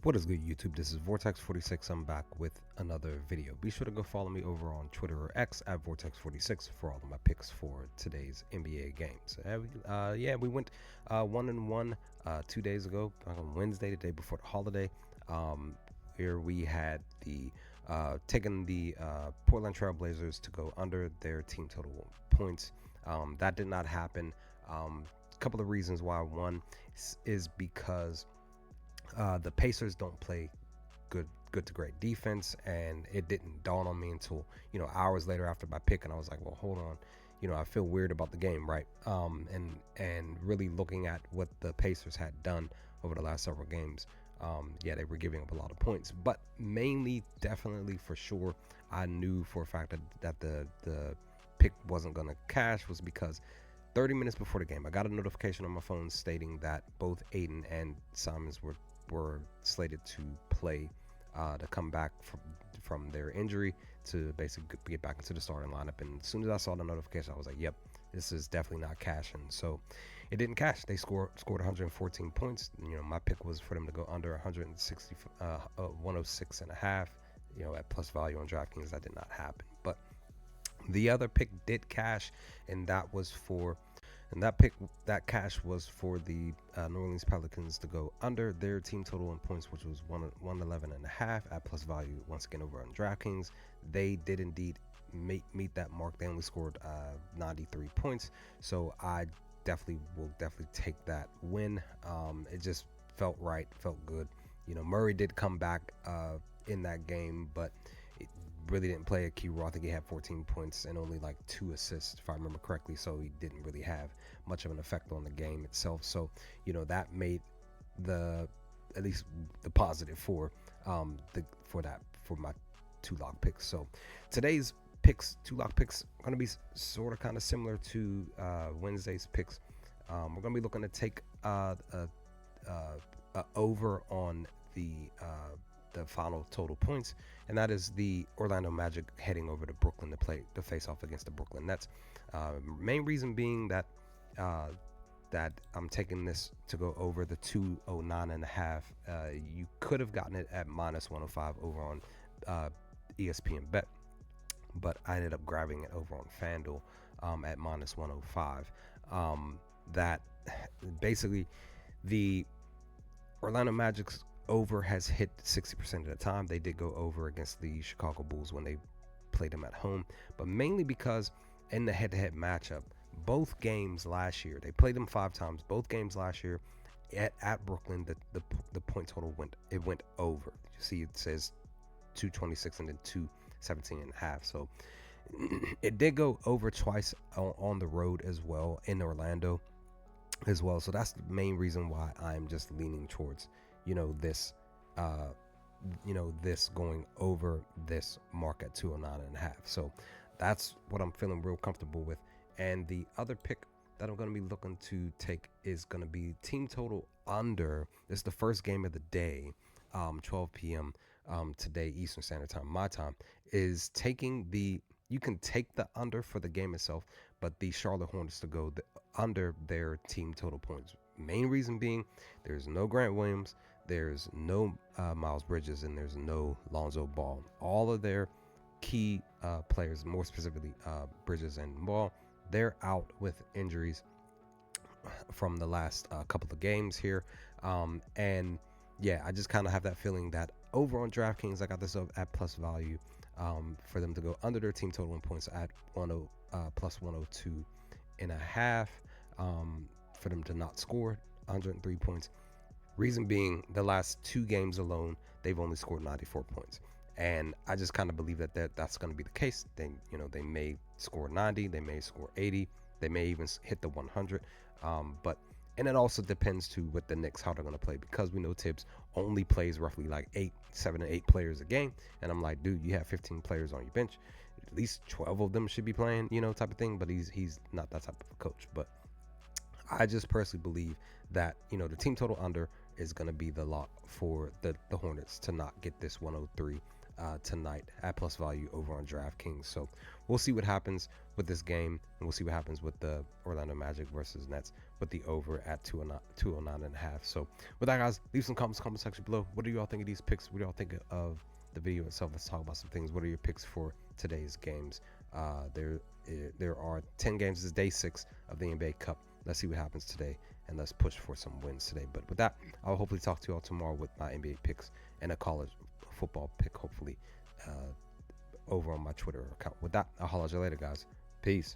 What is good, YouTube? This is Vortex46. I'm back with another video. Be sure to go follow me over on Twitter or X at Vortex46 for all of my picks for today's NBA games. We went 1-1 2 days ago on Wednesday, the day before the holiday. Here we had the taking the Portland Trailblazers to go under their team total points. That did not happen. A couple of reasons why. One is because the Pacers don't play good to great defense, and it didn't dawn on me until hours later after my pick, and I was like, well, hold on, I feel weird about the game, right? And really looking at what the Pacers had done over the last several games, they were giving up a lot of points, but mainly, definitely, for sure, I knew for a fact that the pick wasn't going to cash was because 30 minutes before the game, I got a notification on my phone stating that both Aiden and Simons were slated to play, to come back from their injury to basically get back into the starting lineup. And as soon as I saw the notification, I was like, yep, this is definitely not cashing. So it didn't cash. They scored 114 points. My pick was for them to go under 106 and a half, at plus value on DraftKings. That did not happen. But the other pick did cash, and that cash was for the New Orleans Pelicans to go under their team total in points, which was 111 and a half at plus value, once again over on DraftKings. They did indeed meet that mark. They only scored 93 points, so I will definitely take that win. It just felt right, felt good. Murray did come back in that game, but it really didn't play a key role. I think he had 14 points and only like 2 assists, if I remember correctly, so he didn't really have much of an effect on the game itself. So that made at least the positive for my 2 lock picks. So today's 2 lock picks are going to be sort of kind of similar to Wednesday's picks. We're going to be looking to take over on the final total points, and that is the Orlando Magic heading over to Brooklyn to face off against the Brooklyn Nets. Main reason being that I'm taking this to go over the 209 and a half. You could have gotten it at minus 105 over on ESPN Bet, but I ended up grabbing it over on FanDuel at minus 105. That basically the Orlando Magic's over has hit 60% of the time. They did go over against the Chicago Bulls when they played them at home, but mainly because in the head-to-head matchup, both games last year, they played them 5 times. Both games last year at Brooklyn, the point total went over. You see, it says 226 and then 217 and a half. So it did go over twice on the road as well in Orlando as well. So that's the main reason why I'm just leaning towards this going over this mark at 209 and a half. So that's what I'm feeling real comfortable with. And the other pick that I'm going to be looking to take is going to be team total under. This is the first game of the day, 12 p.m. Today, Eastern Standard Time, my time, is taking you can take the under for the game itself, but the Charlotte Hornets to go under their team total points. Main reason being, there's no Grant Williams, there's no Miles Bridges, and there's no Lonzo Ball. All of their key players, more specifically Bridges and Ball, they're out with injuries from the last couple of games here. And yeah, I just kind of have that feeling that over on DraftKings, I got this up at plus value for them to go under their team total in points at plus 102 and a half, for them to not score 103 points. Reason being, the last 2 games alone, they've only scored 94 points. And I just kind of believe that's going to be the case. They may score 90, they may score 80, they may even hit the 100. And it also depends too with the Knicks how they're going to play, because we know Tibbs only plays roughly like 7 or 8 players a game. And I'm like, dude, you have 15 players on your bench. At least 12 of them should be playing, type of thing. But he's not that type of a coach. But I just personally believe that, the team total under is going to be the lock for the Hornets to not get this 103 tonight at plus value over on DraftKings. So we'll see what happens with this game, and we'll see what happens with the Orlando Magic versus Nets with the over at 209.5. So with that, guys, leave some comments in the comment section below. What do you all think of these picks? What do y'all think of the video itself? Let's talk about some things. What are your picks for today's games? There are 10 games. This is day 6 of the NBA Cup. Let's see what happens today, and let's push for some wins today. But with that, I'll hopefully talk to you all tomorrow with my NBA picks and a college football pick, hopefully, over on my Twitter account. With that, I'll holler at you later, guys. Peace.